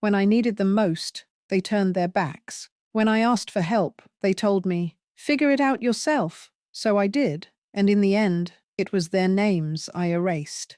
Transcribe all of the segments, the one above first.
When I needed them most, they turned their backs. When I asked for help, they told me, "Figure it out yourself." So I did, and in the end, it was their names I erased.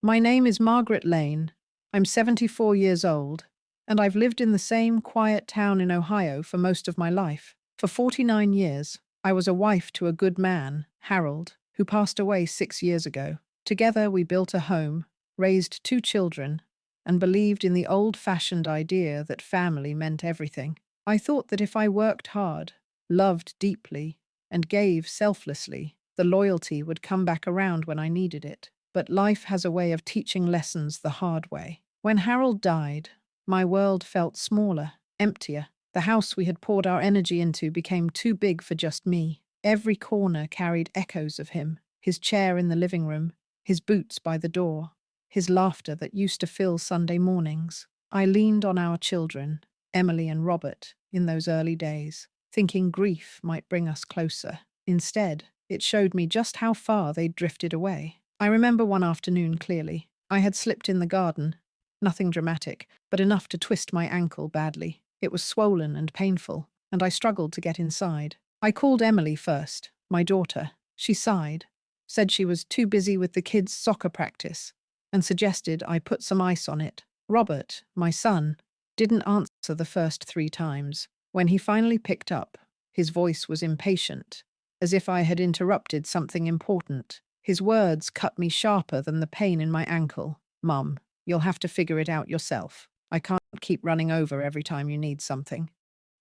My name is Margaret Lane. I'm 74 years old, and I've lived in the same quiet town in Ohio for most of my life. For 49 years, I was a wife to a good man, Harold, who passed away 6 years ago. Together we built a home, raised 2 children, and believed in the old-fashioned idea that family meant everything. I thought that if I worked hard, loved deeply, and gave selflessly, the loyalty would come back around when I needed it. But life has a way of teaching lessons the hard way. When Harold died, my world felt smaller, emptier. The house we had poured our energy into became too big for just me. Every corner carried echoes of him, his chair in the living room, his boots by the door, his laughter that used to fill Sunday mornings. I leaned on our children, Emily and Robert, in those early days, thinking grief might bring us closer. Instead, it showed me just how far they'd drifted away. I remember one afternoon clearly. I had slipped in the garden. Nothing dramatic, but enough to twist my ankle badly. It was swollen and painful, and I struggled to get inside. I called Emily first, my daughter. She sighed, said she was too busy with the kids' soccer practice, and suggested I put some ice on it. Robert, my son, didn't answer the first 3 times. When he finally picked up, his voice was impatient, as if I had interrupted something important. His words cut me sharper than the pain in my ankle. "Mum, you'll have to figure it out yourself. I can't keep running over every time you need something."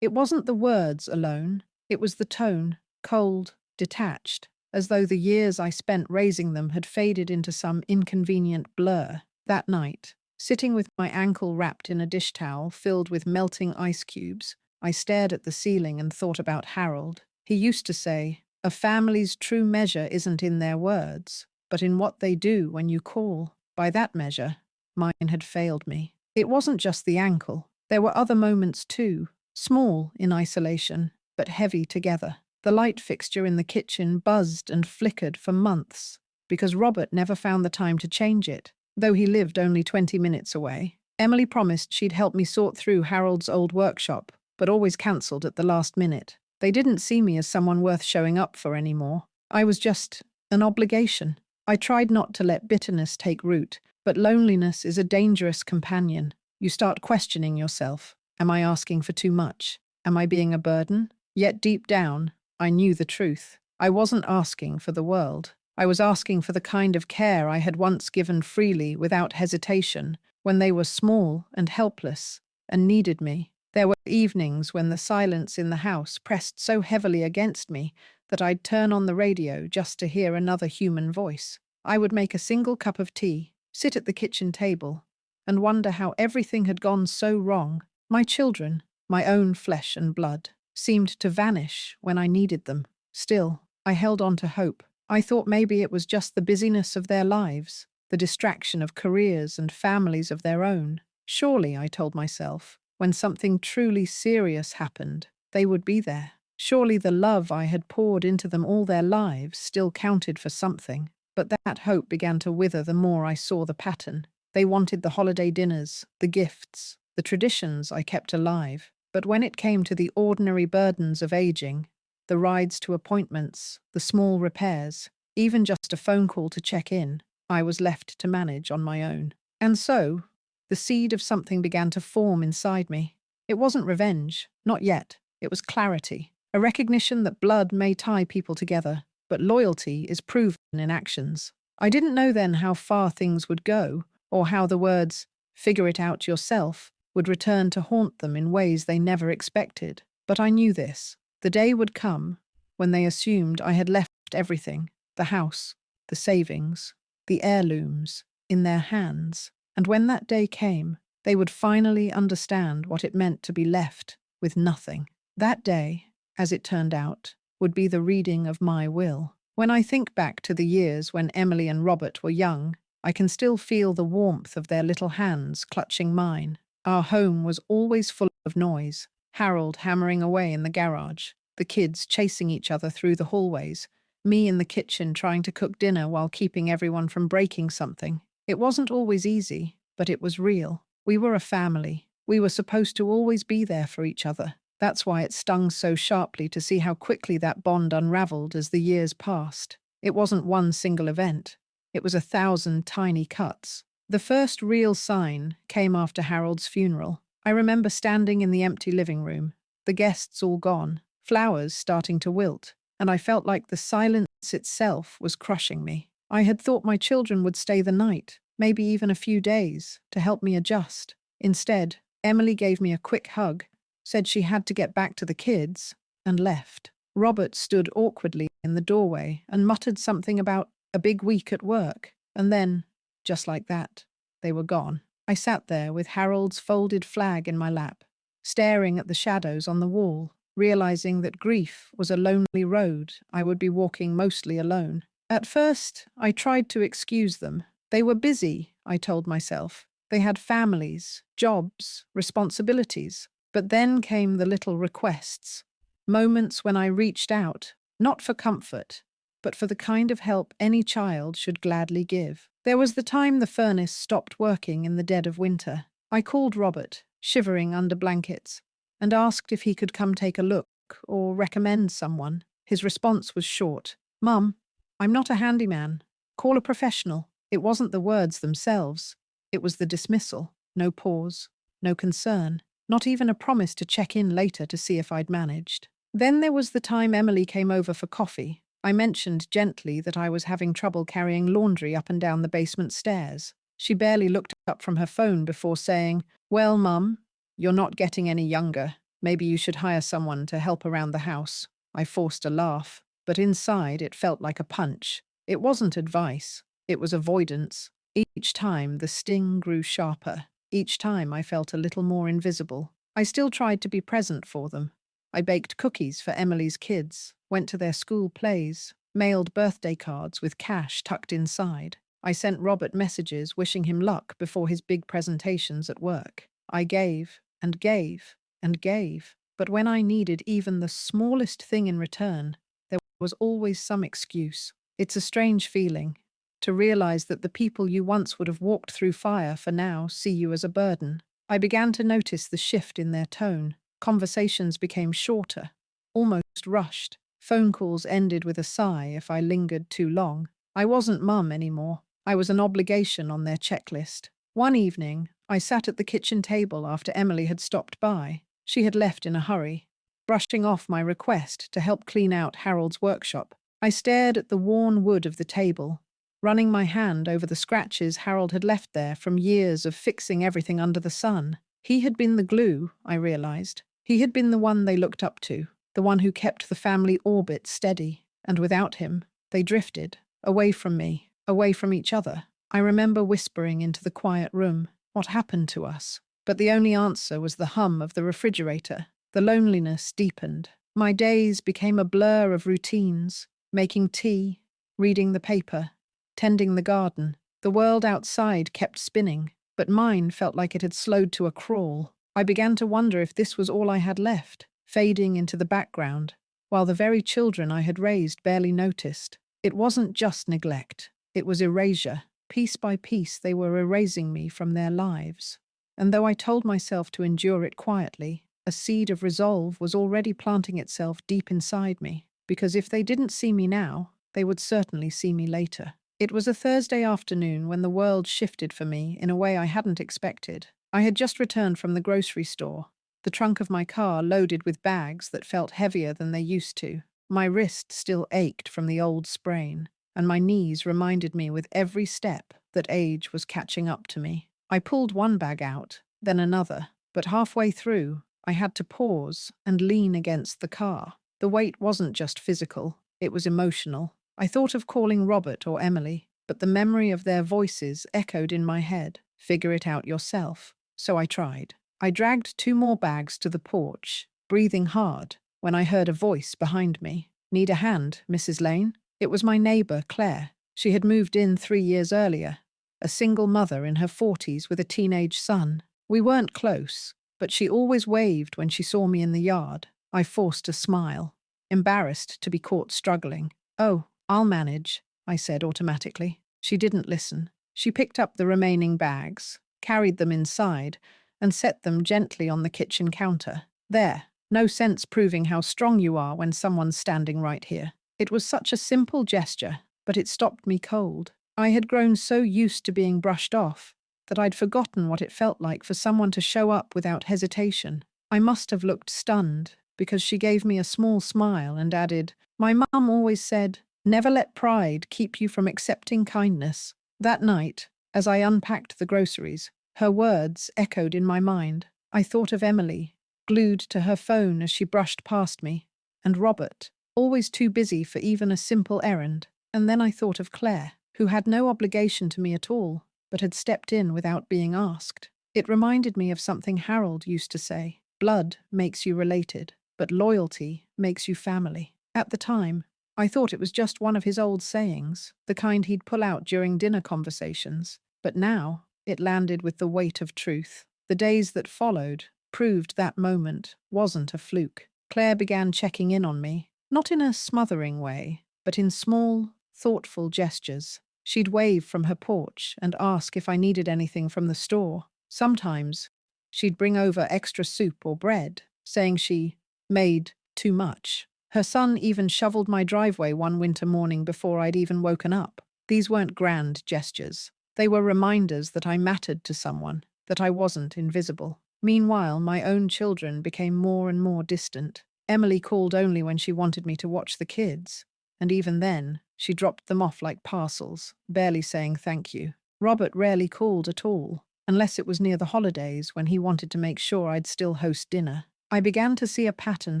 It wasn't the words alone. It was the tone, cold, detached, as though the years I spent raising them had faded into some inconvenient blur. That night, sitting with my ankle wrapped in a dish towel filled with melting ice cubes, I stared at the ceiling and thought about Harold. He used to say, "A family's true measure isn't in their words, but in what they do when you call." By that measure, mine had failed me. It wasn't just the ankle. There were other moments too, small in isolation, but heavy together. The light fixture in the kitchen buzzed and flickered for months, because Robert never found the time to change it, though he lived only 20 minutes away. Emily promised she'd help me sort through Harold's old workshop, but always cancelled at the last minute. They didn't see me as someone worth showing up for anymore. I was just an obligation. I tried not to let bitterness take root, but loneliness is a dangerous companion. You start questioning yourself. Am I asking for too much? Am I being a burden? Yet deep down, I knew the truth. I wasn't asking for the world. I was asking for the kind of care I had once given freely without hesitation, when they were small and helpless and needed me. There were evenings when the silence in the house pressed so heavily against me that I'd turn on the radio just to hear another human voice. I would make a single cup of tea, sit at the kitchen table, and wonder how everything had gone so wrong. My children, my own flesh and blood, seemed to vanish when I needed them. Still, I held on to hope. I thought maybe it was just the busyness of their lives, the distraction of careers and families of their own. Surely, I told myself, when something truly serious happened, they would be there. Surely the love I had poured into them all their lives still counted for something. But that hope began to wither the more I saw the pattern. They wanted the holiday dinners, the gifts, the traditions I kept alive. But when it came to the ordinary burdens of aging, the rides to appointments, the small repairs, even just a phone call to check in, I was left to manage on my own. And so, the seed of something began to form inside me. It wasn't revenge, not yet. It was clarity, a recognition that blood may tie people together, but loyalty is proven in actions. I didn't know then how far things would go, or how the words, "figure it out yourself," would return to haunt them in ways they never expected. But I knew this. The day would come when they assumed I had left everything, the house, the savings, the heirlooms, in their hands. And when that day came, they would finally understand what it meant to be left with nothing. That day, as it turned out, would be the reading of my will. When I think back to the years when Emily and Robert were young, I can still feel the warmth of their little hands clutching mine. Our home was always full of noise. Harold hammering away in the garage, the kids chasing each other through the hallways, me in the kitchen trying to cook dinner while keeping everyone from breaking something. It wasn't always easy, but it was real. We were a family, We were supposed to always be there for each other. That's why it stung so sharply to see how quickly that bond unraveled as the years passed. It wasn't one single event. It was 1,000 tiny cuts. The first real sign came after Harold's funeral. I remember standing in the empty living room, the guests all gone, flowers starting to wilt, and I felt like the silence itself was crushing me. I had thought my children would stay the night, maybe even a few days, to help me adjust. Instead, Emily gave me a quick hug, said she had to get back to the kids, and left. Robert stood awkwardly in the doorway and muttered something about a big week at work, and then, just like that, they were gone. I sat there with Harold's folded flag in my lap, staring at the shadows on the wall, realizing that grief was a lonely road I would be walking mostly alone. At first, I tried to excuse them. They were busy, I told myself. They had families, jobs, responsibilities. But then came the little requests, moments when I reached out, not for comfort, but for the kind of help any child should gladly give. There was the time the furnace stopped working in the dead of winter. I called Robert, shivering under blankets, and asked if he could come take a look or recommend someone. His response was short. "Mum, I'm not a handyman. Call a professional." It wasn't the words themselves. It was the dismissal. No pause, no concern. Not even a promise to check in later to see if I'd managed. Then there was the time Emily came over for coffee. I mentioned gently that I was having trouble carrying laundry up and down the basement stairs. She barely looked up from her phone before saying, "Well, Mum, you're not getting any younger. Maybe you should hire someone to help around the house." I forced a laugh, but inside it felt like a punch. It wasn't advice. It was avoidance. Each time the sting grew sharper. Each time I felt a little more invisible. I still tried to be present for them. I baked cookies for Emily's kids, went to their school plays, mailed birthday cards with cash tucked inside. I sent Robert messages wishing him luck before his big presentations at work. I gave and gave and gave, but when I needed even the smallest thing in return, there was always some excuse. It's a strange feeling, to realize that the people you once would have walked through fire for now see you as a burden. I began to notice the shift in their tone. Conversations became shorter, almost rushed. Phone calls ended with a sigh if I lingered too long. I wasn't Mum anymore. I was an obligation on their checklist. One evening, I sat at the kitchen table after Emily had stopped by. She had left in a hurry, brushing off my request to help clean out Harold's workshop. I stared at the worn wood of the table, running my hand over the scratches Harold had left there from years of fixing everything under the sun. He had been the glue, I realized. He had been the one they looked up to, the one who kept the family orbit steady. And without him, they drifted, away from me, away from each other. I remember whispering into the quiet room, "What happened to us?" But the only answer was the hum of the refrigerator. The loneliness deepened. My days became a blur of routines, making tea, reading the paper, tending the garden. The world outside kept spinning, but mine felt like it had slowed to a crawl. I began to wonder if this was all I had left, fading into the background, while the very children I had raised barely noticed. It wasn't just neglect, it was erasure. Piece by piece they were erasing me from their lives. And though I told myself to endure it quietly, a seed of resolve was already planting itself deep inside me, because if they didn't see me now, they would certainly see me later. It was a Thursday afternoon when the world shifted for me in a way I hadn't expected. I had just returned from the grocery store, the trunk of my car loaded with bags that felt heavier than they used to. My wrist still ached from the old sprain, and my knees reminded me with every step that age was catching up to me. I pulled one bag out, then another, but halfway through, I had to pause and lean against the car. The weight wasn't just physical, it was emotional. I thought of calling Robert or Emily, but the memory of their voices echoed in my head. "Figure it out yourself." So I tried. I dragged 2 more bags to the porch, breathing hard, when I heard a voice behind me. "Need a hand, Mrs. Lane?" It was my neighbor, Claire. She had moved in 3 years earlier, a single mother in her 40s with a teenage son. We weren't close, but she always waved when she saw me in the yard. I forced a smile, embarrassed to be caught struggling. "Oh, I'll manage," I said automatically. She didn't listen. She picked up the remaining bags, carried them inside, and set them gently on the kitchen counter. There, no sense proving how strong you are when someone's standing right here. It was such a simple gesture, but it stopped me cold. I had grown so used to being brushed off that I'd forgotten what it felt like for someone to show up without hesitation. I must have looked stunned, because she gave me a small smile and added, "My mum always said, never let pride keep you from accepting kindness." That night, as I unpacked the groceries, her words echoed in my mind. I thought of Emily, glued to her phone as she brushed past me, and Robert, always too busy for even a simple errand. And then I thought of Claire, who had no obligation to me at all, but had stepped in without being asked. It reminded me of something Harold used to say: blood makes you related, but loyalty makes you family. At the time, I thought it was just one of his old sayings, the kind he'd pull out during dinner conversations, but now it landed with the weight of truth. The days that followed proved that moment wasn't a fluke. Claire began checking in on me, not in a smothering way, but in small, thoughtful gestures. She'd wave from her porch and ask if I needed anything from the store. Sometimes she'd bring over extra soup or bread, saying she made too much. Her son even shoveled my driveway one winter morning before I'd even woken up. These weren't grand gestures. They were reminders that I mattered to someone, that I wasn't invisible. Meanwhile, my own children became more and more distant. Emily called only when she wanted me to watch the kids, and even then, she dropped them off like parcels, barely saying thank you. Robert rarely called at all, unless it was near the holidays when he wanted to make sure I'd still host dinner. I began to see a pattern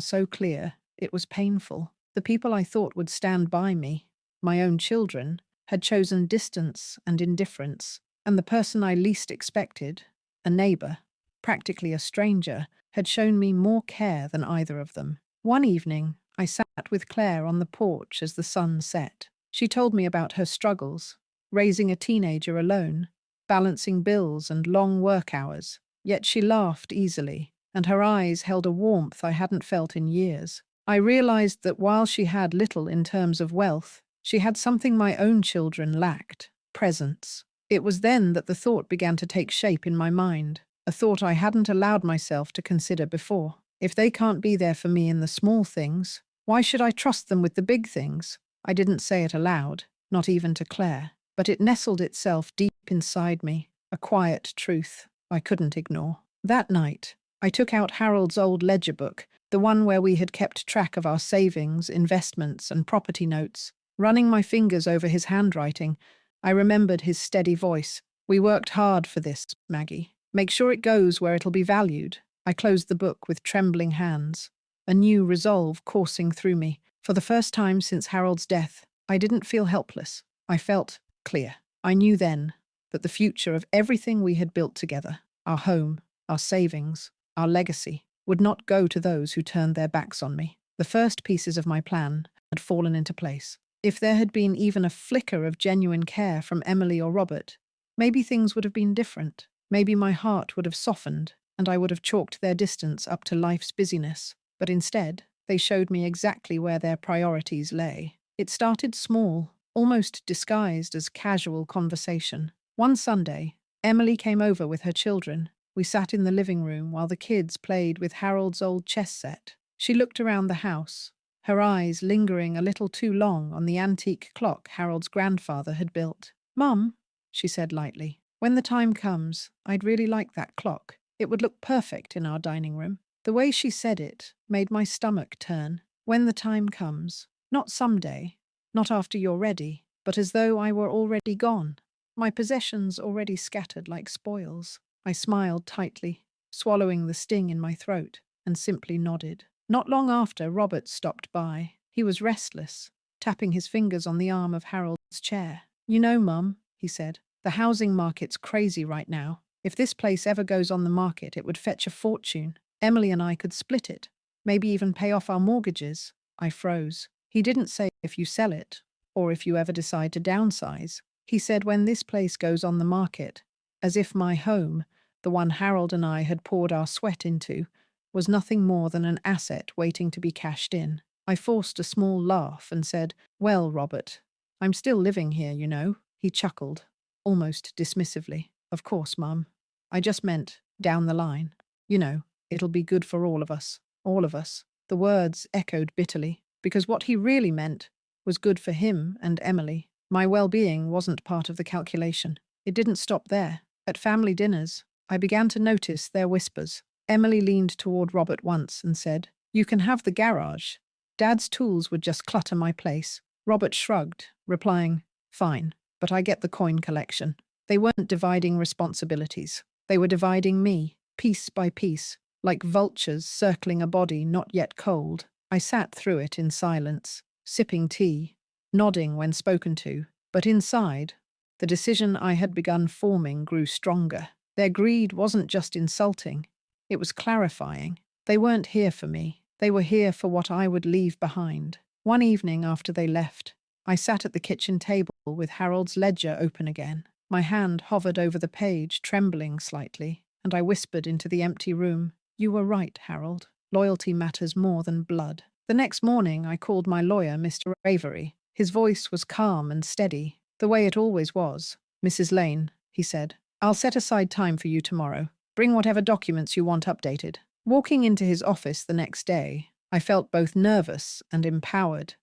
so clear, it was painful. The people I thought would stand by me, my own children, had chosen distance and indifference, and the person I least expected, a neighbor, practically a stranger, had shown me more care than either of them. One evening, I sat with Claire on the porch as the sun set. She told me about her struggles, raising a teenager alone, balancing bills and long work hours. Yet she laughed easily, and her eyes held a warmth I hadn't felt in years. I realized that while she had little in terms of wealth, she had something my own children lacked: presence. It was then that the thought began to take shape in my mind, a thought I hadn't allowed myself to consider before. If they can't be there for me in the small things, why should I trust them with the big things? I didn't say it aloud, not even to Claire, but it nestled itself deep inside me, a quiet truth I couldn't ignore. That night, I took out Harold's old ledger book, the one where we had kept track of our savings, investments, and property notes. Running my fingers over his handwriting, I remembered his steady voice. "We worked hard for this, Maggie. Make sure it goes where it'll be valued." I closed the book with trembling hands, a new resolve coursing through me. For the first time since Harold's death, I didn't feel helpless. I felt clear. I knew then that the future of everything we had built together, our home, our savings, our legacy, would not go to those who turned their backs on me. The first pieces of my plan had fallen into place. If there had been even a flicker of genuine care from Emily or Robert, maybe things would have been different. Maybe my heart would have softened, and I would have chalked their distance up to life's busyness. But instead, they showed me exactly where their priorities lay. It started small, almost disguised as casual conversation. One Sunday, Emily came over with her children. We sat in the living room while the kids played with Harold's old chess set. She looked around the house, her eyes lingering a little too long on the antique clock Harold's grandfather had built. "Mum," she said lightly, "when the time comes, I'd really like that clock. It would look perfect in our dining room." The way she said it made my stomach turn. When the time comes. Not someday, not after you're ready, but as though I were already gone, my possessions already scattered like spoils. I smiled tightly, swallowing the sting in my throat, and simply nodded. Not long after, Robert stopped by. He was restless, tapping his fingers on the arm of Harold's chair. "You know, Mum," he said, "the housing market's crazy right now. If this place ever goes on the market, it would fetch a fortune. Emily and I could split it, maybe even pay off our mortgages." I froze. He didn't say if you sell it, or if you ever decide to downsize. He said when this place goes on the market, as if my home, the one Harold and I had poured our sweat into, was nothing more than an asset waiting to be cashed in. I forced a small laugh and said, "Well, Robert, I'm still living here, you know." He chuckled, almost dismissively. "Of course, Mum. I just meant down the line. You know, it'll be good for all of us. All of us. The words echoed bitterly, because what he really meant was good for him and Emily. My well-being wasn't part of the calculation. It didn't stop there. At family dinners, I began to notice their whispers. Emily leaned toward Robert once and said, "You can have the garage. Dad's tools would just clutter my place." Robert shrugged, replying, "Fine, but I get the coin collection." They weren't dividing responsibilities. They were dividing me, piece by piece, like vultures circling a body not yet cold. I sat through it in silence, sipping tea, nodding when spoken to, but inside, the decision I had begun forming grew stronger. Their greed wasn't just insulting, it was clarifying. They weren't here for me. They were here for what I would leave behind. One evening after they left, I sat at the kitchen table with Harold's ledger open again. My hand hovered over the page, trembling slightly, and I whispered into the empty room, "You were right, Harold. Loyalty matters more than blood." The next morning, I called my lawyer, Mr. Avery. His voice was calm and steady, the way it always was. "Mrs. Lane," he said, "I'll set aside time for you tomorrow. Bring whatever documents you want updated." Walking into his office the next day, I felt both nervous and empowered.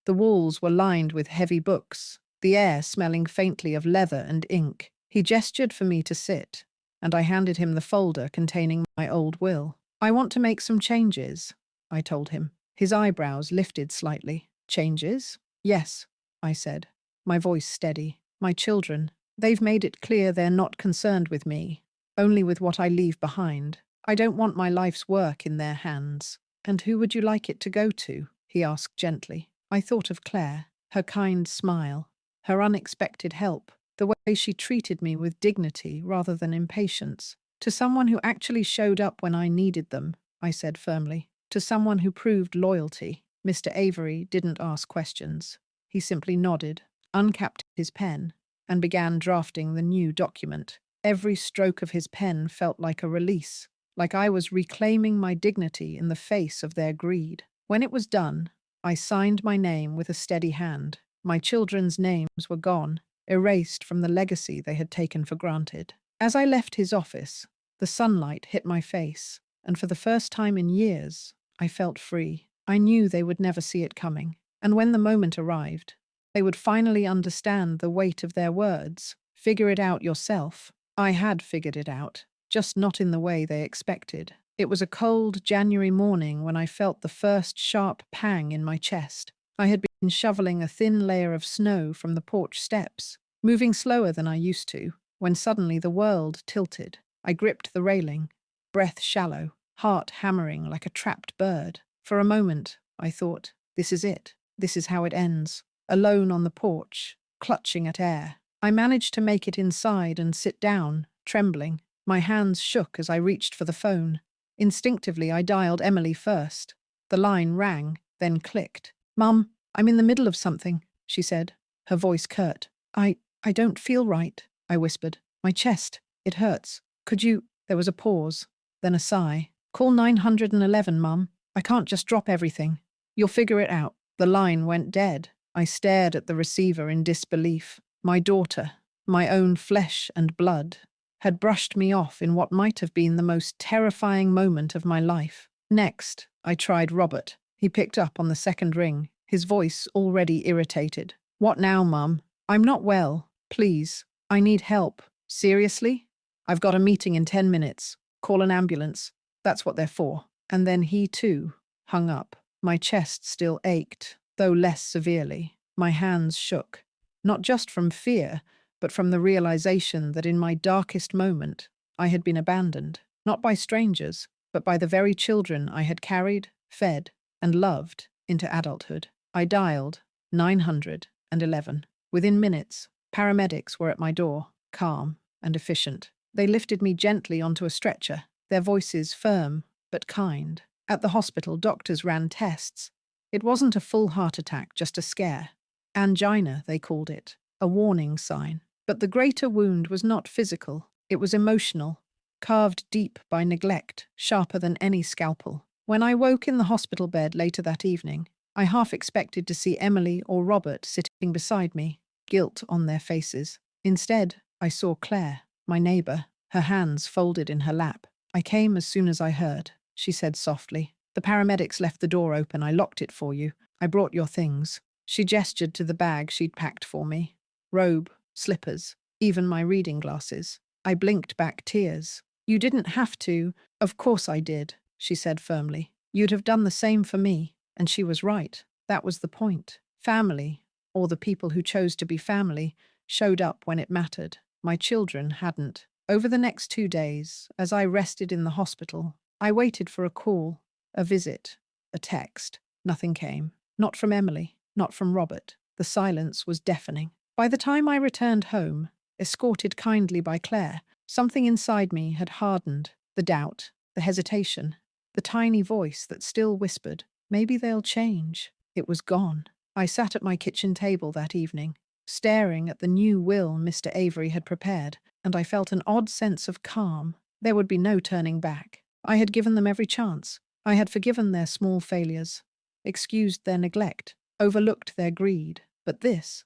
The walls were lined with heavy books, the air smelling faintly of leather and ink. He gestured for me to sit, and I handed him the folder containing my old will. "I want to make some changes," I told him. His eyebrows lifted slightly. "Changes?" "Yes," I said, my voice steady. "My children, they've made it clear they're not concerned with me, only with what I leave behind. I don't want my life's work in their hands." "And who would you like it to go to?" he asked gently. I thought of Claire, her kind smile, her unexpected help, the way she treated me with dignity rather than impatience. "To someone who actually showed up when I needed them," I said firmly. "To someone who proved loyalty." Mr. Avery didn't ask questions. He simply nodded, uncapped his pen, and began drafting the new document. Every stroke of his pen felt like a release, like I was reclaiming my dignity in the face of their greed. When it was done, I signed my name with a steady hand. My children's names were gone, erased from the legacy they had taken for granted. As I left his office, the sunlight hit my face, and for the first time in years, I felt free. I knew they would never see it coming, and when the moment arrived, they would finally understand the weight of their words. "Figure it out yourself." I had figured it out, just not in the way they expected. It was a cold January morning when I felt the first sharp pang in my chest. I had been shoveling a thin layer of snow from the porch steps, moving slower than I used to, when suddenly the world tilted. I gripped the railing, breath shallow, heart hammering like a trapped bird. For a moment, I thought, this is it. This is how it ends. Alone on the porch, clutching at air. I managed to make it inside and sit down, trembling. My hands shook as I reached for the phone. Instinctively, I dialed Emily first. The line rang, then clicked. "Mum, I'm in the middle of something," she said, her voice curt. I don't feel right," I whispered. "My chest, it hurts. Could you—" There was a pause, then a sigh. "Call 911, Mum. I can't just drop everything. You'll figure it out." The line went dead. I stared at the receiver in disbelief. My daughter, my own flesh and blood, had brushed me off in what might have been the most terrifying moment of my life. Next, I tried Robert. He picked up on the second ring, his voice already irritated. "What now, Mum? I'm not well. Please. I need help." "Seriously? I've got a meeting in 10 minutes. Call an ambulance. That's what they're for." And then he, too, hung up. My chest still ached, though less severely. My hands shook, not just from fear, but from the realization that in my darkest moment, I had been abandoned, not by strangers, but by the very children I had carried, fed, and loved into adulthood. I dialed 911. Within minutes, paramedics were at my door, calm and efficient. They lifted me gently onto a stretcher, their voices firm but kind. At the hospital, doctors ran tests. It wasn't a full heart attack, just a scare. Angina, they called it, a warning sign. But the greater wound was not physical, it was emotional, carved deep by neglect, sharper than any scalpel. When I woke in the hospital bed later that evening, I half expected to see Emily or Robert sitting beside me, guilt on their faces. Instead, I saw Claire, my neighbour, her hands folded in her lap. "I came as soon as I heard," she said softly. "The paramedics left the door open. I locked it for you. I brought your things." She gestured to the bag she'd packed for me. Robe, slippers, even my reading glasses. I blinked back tears. "You didn't have to." "Of course I did," she said firmly. "You'd have done the same for me." And she was right. That was the point. Family, or the people who chose to be family, showed up when it mattered. My children hadn't. Over the next 2 days, as I rested in the hospital, I waited for a call, a visit, a text. Nothing came. Not from Emily, not from Robert. The silence was deafening. By the time I returned home, escorted kindly by Claire, something inside me had hardened. The doubt, the hesitation, the tiny voice that still whispered, "Maybe they'll change." It was gone. I sat at my kitchen table that evening, staring at the new will Mr. Avery had prepared, and I felt an odd sense of calm. There would be no turning back. I had given them every chance. I had forgiven their small failures, excused their neglect, overlooked their greed. But this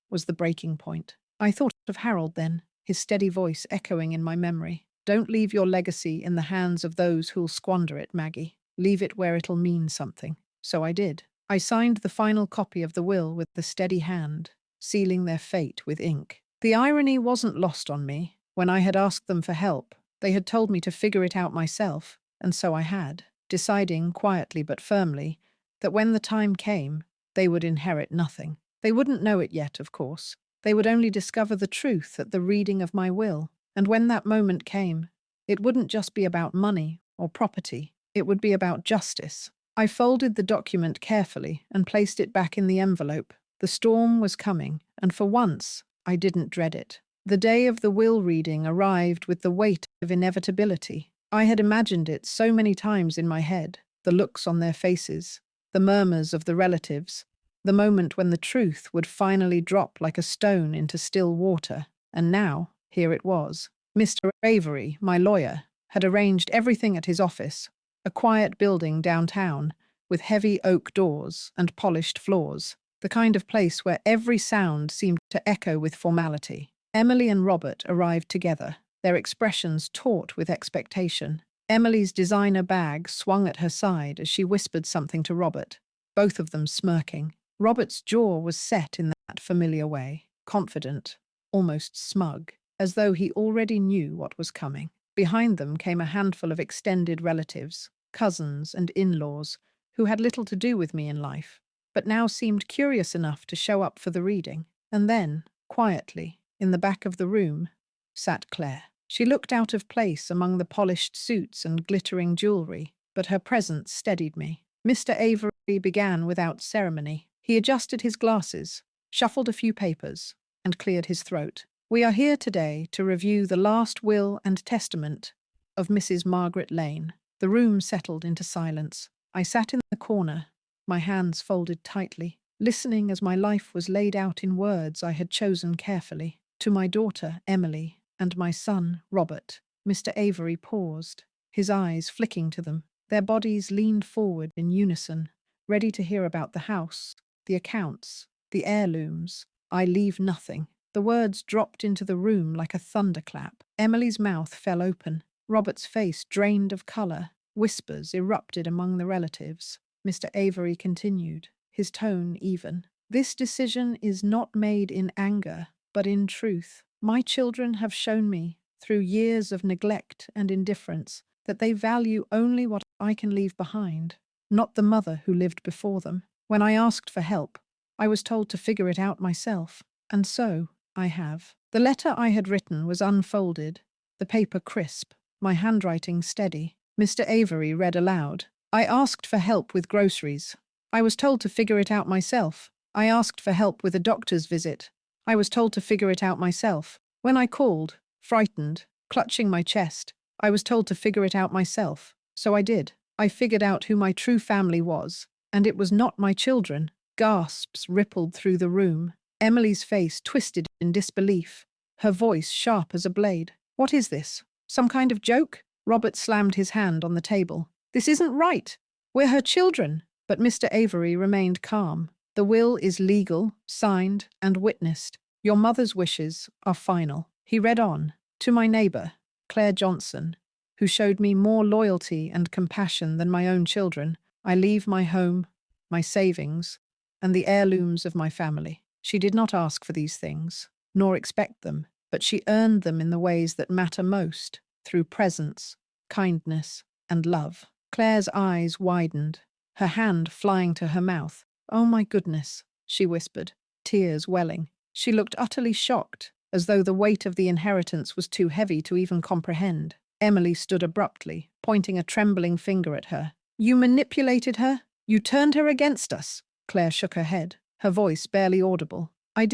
was the breaking point. I thought of Harold then, his steady voice echoing in my memory. "Don't leave your legacy in the hands of those who'll squander it, Maggie. Leave it where it'll mean something." So I did. I signed the final copy of the will with a steady hand, sealing their fate with ink. The irony wasn't lost on me. When I had asked them for help, they had told me to figure it out myself, and so I had, deciding quietly but firmly that when the time came, they would inherit nothing. They wouldn't know it yet, of course. They would only discover the truth at the reading of my will. And when that moment came, it wouldn't just be about money or property. It would be about justice. I folded the document carefully and placed it back in the envelope. The storm was coming, and for once, I didn't dread it. The day of the will reading arrived with the weight of inevitability. I had imagined it so many times in my head, the looks on their faces, the murmurs of the relatives, the moment when the truth would finally drop like a stone into still water. And now, here it was. Mr. Avery, my lawyer, had arranged everything at his office, a quiet building downtown with heavy oak doors and polished floors, the kind of place where every sound seemed to echo with formality. Emily and Robert arrived together, their expressions taut with expectation. Emily's designer bag swung at her side as she whispered something to Robert, both of them smirking. Robert's jaw was set in that familiar way, confident, almost smug, as though he already knew what was coming. Behind them came a handful of extended relatives, cousins and in-laws, who had little to do with me in life, but now seemed curious enough to show up for the reading. And then, quietly, in the back of the room, sat Claire. She looked out of place among the polished suits and glittering jewelry, but her presence steadied me. Mr. Avery began without ceremony. He adjusted his glasses, shuffled a few papers, and cleared his throat. "We are here today to review the last will and testament of Mrs. Margaret Lane." The room settled into silence. I sat in the corner, my hands folded tightly, listening as my life was laid out in words I had chosen carefully. "To my daughter, Emily, and my son, Robert." Mr. Avery paused, his eyes flicking to them. Their bodies leaned forward in unison, ready to hear about the house, the accounts, the heirlooms. "I leave nothing." The words dropped into the room like a thunderclap. Emily's mouth fell open. Robert's face drained of colour. Whispers erupted among the relatives. Mr. Avery continued, his tone even. "This decision is not made in anger, but in truth. My children have shown me, through years of neglect and indifference, that they value only what I can leave behind, not the mother who lived before them. When I asked for help, I was told to figure it out myself, and so I have." The letter I had written was unfolded, the paper crisp, my handwriting steady. Mr. Avery read aloud. "I asked for help with groceries. I was told to figure it out myself. I asked for help with a doctor's visit. I was told to figure it out myself. When I called, frightened, clutching my chest, I was told to figure it out myself. So I did. I figured out who my true family was, and it was not my children." Gasps rippled through the room. Emily's face twisted in disbelief, her voice sharp as a blade. "What is this? Some kind of joke?" Robert slammed his hand on the table. "This isn't right. We're her children." But Mr. Avery remained calm. "The will is legal, signed, and witnessed. Your mother's wishes are final." He read on. To my neighbour, Claire Johnson, who showed me more loyalty and compassion than my own children, I leave my home, my savings, and the heirlooms of my family. She did not ask for these things, nor expect them, but she earned them in the ways that matter most, through presence, kindness, and love. Claire's eyes widened, her hand flying to her mouth. "Oh my goodness," she whispered, tears welling. She looked utterly shocked, as though the weight of the inheritance was too heavy to even comprehend. Emily stood abruptly, pointing a trembling finger at her. "You manipulated her? You turned her against us?" Claire shook her head, her voice barely audible. I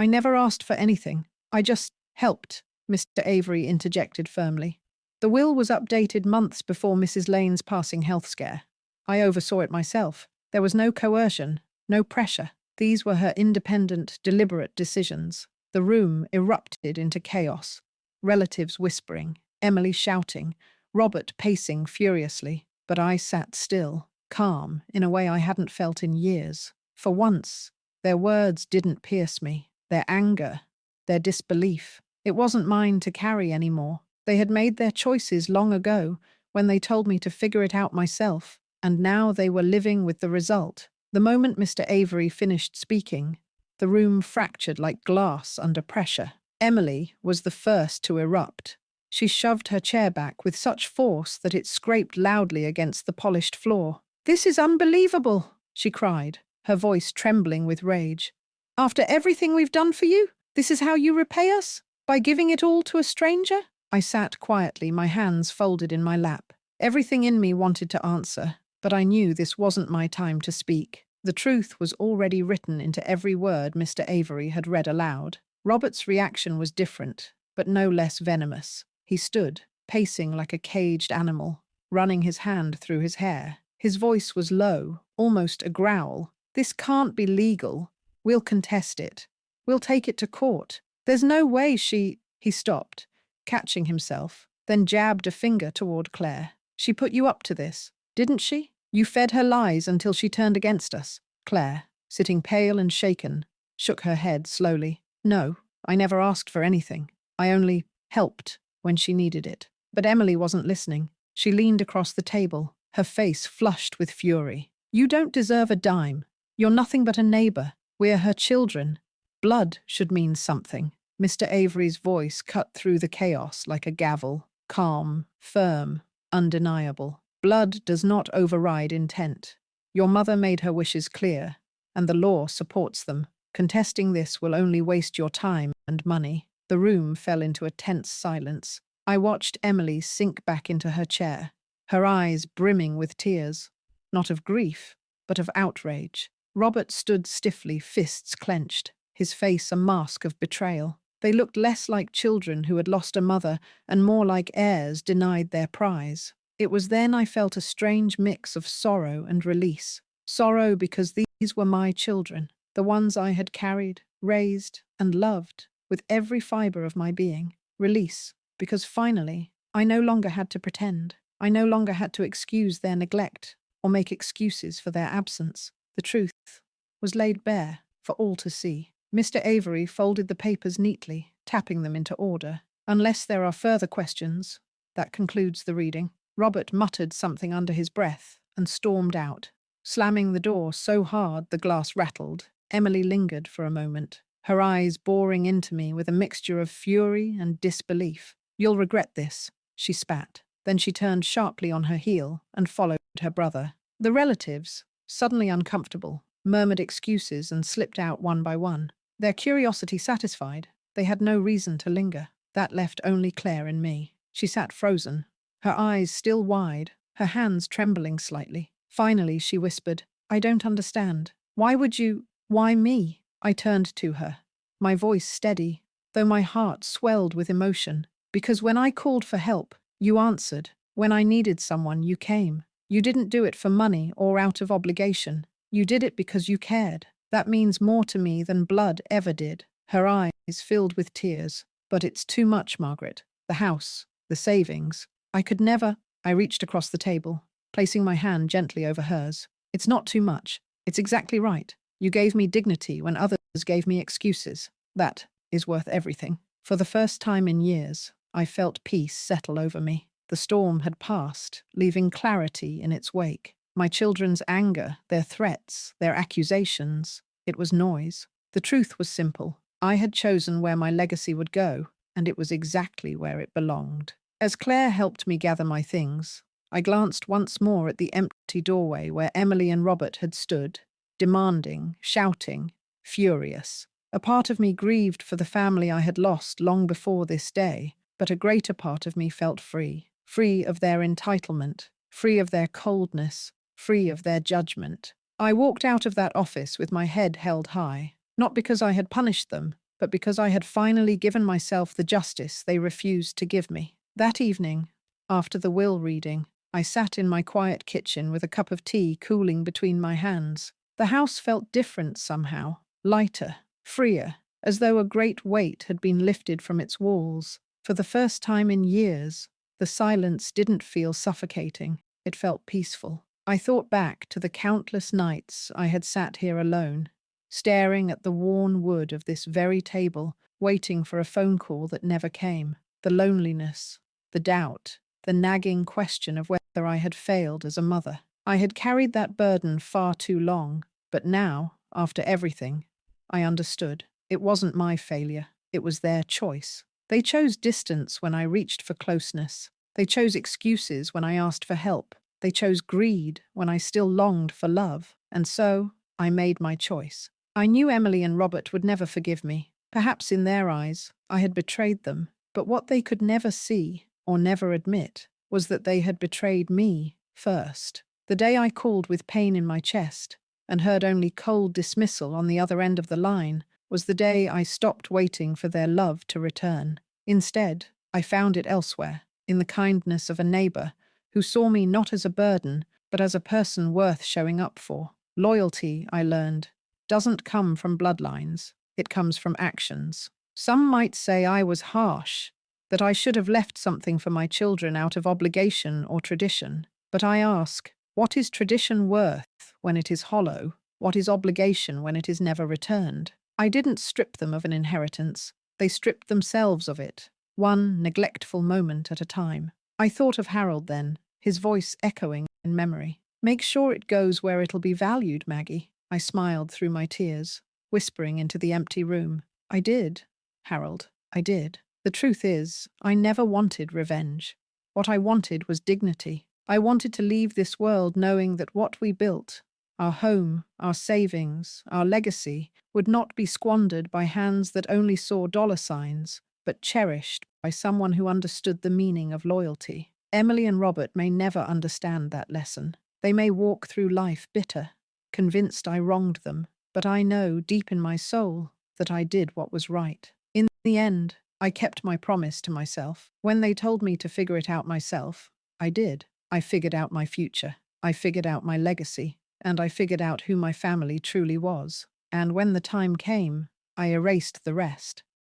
never asked for anything. I just helped," Mr. Avery interjected firmly. "The will was updated months before Mrs. Lane's passing health scare. I oversaw it myself. There was no coercion, no pressure. These were her independent, deliberate decisions." The room erupted into chaos. Relatives whispering, Emily shouting, Robert pacing furiously. But I sat still, calm, in a way I hadn't felt in years. For once, their words didn't pierce me. Their anger, their disbelief. It wasn't mine to carry anymore. They had made their choices long ago, when they told me to figure it out myself, and now they were living with the result. The moment Mr. Avery finished speaking, the room fractured like glass under pressure. Emily was the first to erupt. She shoved her chair back with such force that it scraped loudly against the polished floor. "This is unbelievable," she cried, her voice trembling with rage. "After everything we've done for you, this is how you repay us? By giving it all to a stranger?" I sat quietly, my hands folded in my lap. Everything in me wanted to answer, but I knew this wasn't my time to speak. The truth was already written into every word Mr. Avery had read aloud. Robert's reaction was different, but no less venomous. He stood, pacing like a caged animal, running his hand through his hair. His voice was low, almost a growl. "This can't be legal. We'll contest it. We'll take it to court. There's no way she—" He stopped, catching himself, then jabbed a finger toward Claire. "She put you up to this, didn't she? You fed her lies until she turned against us." Claire, sitting pale and shaken, shook her head slowly. "No, I never asked for anything. I only helped when she needed it." But Emily wasn't listening. She leaned across the table, her face flushed with fury. "You don't deserve a dime. You're nothing but a neighbor. We're her children. Blood should mean something." Mr. Avery's voice cut through the chaos like a gavel, calm, firm, undeniable. "Blood does not override intent. Your mother made her wishes clear, and the law supports them. Contesting this will only waste your time and money." The room fell into a tense silence. I watched Emily sink back into her chair, her eyes brimming with tears, not of grief, but of outrage. Robert stood stiffly, fists clenched, his face a mask of betrayal. They looked less like children who had lost a mother and more like heirs denied their prize. It was then I felt a strange mix of sorrow and release. Sorrow because these were my children, the ones I had carried, raised, and loved with every fiber of my being. Release because finally I no longer had to pretend. I no longer had to excuse their neglect or make excuses for their absence. The truth was laid bare for all to see. Mr. Avery folded the papers neatly, tapping them into order. "Unless there are further questions, that concludes the reading." Robert muttered something under his breath and stormed out, slamming the door so hard the glass rattled. Emily lingered for a moment, her eyes boring into me with a mixture of fury and disbelief. "You'll regret this," she spat. Then she turned sharply on her heel and followed her brother. The relatives, suddenly uncomfortable, murmured excuses and slipped out one by one. Their curiosity satisfied, they had no reason to linger. That left only Claire and me. She sat frozen, her eyes still wide, her hands trembling slightly. Finally, she whispered, "I don't understand. Why would you— Why me?" I turned to her, my voice steady, though my heart swelled with emotion. "Because when I called for help, you answered. When I needed someone, you came. You didn't do it for money or out of obligation. You did it because you cared. That means more to me than blood ever did." Her eyes filled with tears. "But it's too much, Margaret. The house, the savings. I could never—" I reached across the table, placing my hand gently over hers. "It's not too much. It's exactly right. You gave me dignity when others gave me excuses. That is worth everything." For the first time in years, I felt peace settle over me. The storm had passed, leaving clarity in its wake. My children's anger, their threats, their accusations, it was noise. The truth was simple. I had chosen where my legacy would go, and it was exactly where it belonged. As Claire helped me gather my things, I glanced once more at the empty doorway where Emily and Robert had stood, demanding, shouting, furious. A part of me grieved for the family I had lost long before this day, but a greater part of me felt free. Free of their entitlement, free of their coldness, free of their judgment. I walked out of that office with my head held high, not because I had punished them, but because I had finally given myself the justice they refused to give me. That evening, after the will reading, I sat in my quiet kitchen with a cup of tea cooling between my hands. The house felt different somehow, lighter, freer, as though a great weight had been lifted from its walls. For the first time in years, the silence didn't feel suffocating, it felt peaceful. I thought back to the countless nights I had sat here alone, staring at the worn wood of this very table, waiting for a phone call that never came. The loneliness, the doubt, the nagging question of whether I had failed as a mother. I had carried that burden far too long, but now, after everything, I understood. It wasn't my failure, it was their choice. They chose distance when I reached for closeness. They chose excuses when I asked for help. They chose greed when I still longed for love. And so, I made my choice. I knew Emily and Robert would never forgive me. Perhaps in their eyes, I had betrayed them. But what they could never see, or never admit, was that they had betrayed me first. The day I called with pain in my chest, and heard only cold dismissal on the other end of the line, was the day I stopped waiting for their love to return. Instead, I found it elsewhere, in the kindness of a neighbor who saw me not as a burden, but as a person worth showing up for. Loyalty, I learned, doesn't come from bloodlines, it comes from actions. Some might say I was harsh, that I should have left something for my children out of obligation or tradition. But I ask, what is tradition worth when it is hollow? What is obligation when it is never returned? I didn't strip them of an inheritance. They stripped themselves of it, one neglectful moment at a time. I thought of Harold then, his voice echoing in memory. Make sure it goes where it'll be valued, Maggie. I smiled through my tears, whispering into the empty room. I did, Harold, I did. The truth is, I never wanted revenge. What I wanted was dignity. I wanted to leave this world knowing that what we built, our home, our savings, our legacy, would not be squandered by hands that only saw dollar signs, but cherished by someone who understood the meaning of loyalty. Emily and Robert may never understand that lesson. They may walk through life bitter, convinced I wronged them, but I know deep in my soul that I did what was right. In the end, I kept my promise to myself. When they told me to figure it out myself, I did. I figured out my future. I figured out my legacy. And I figured out who my family truly was. And when the time came, I erased the rest.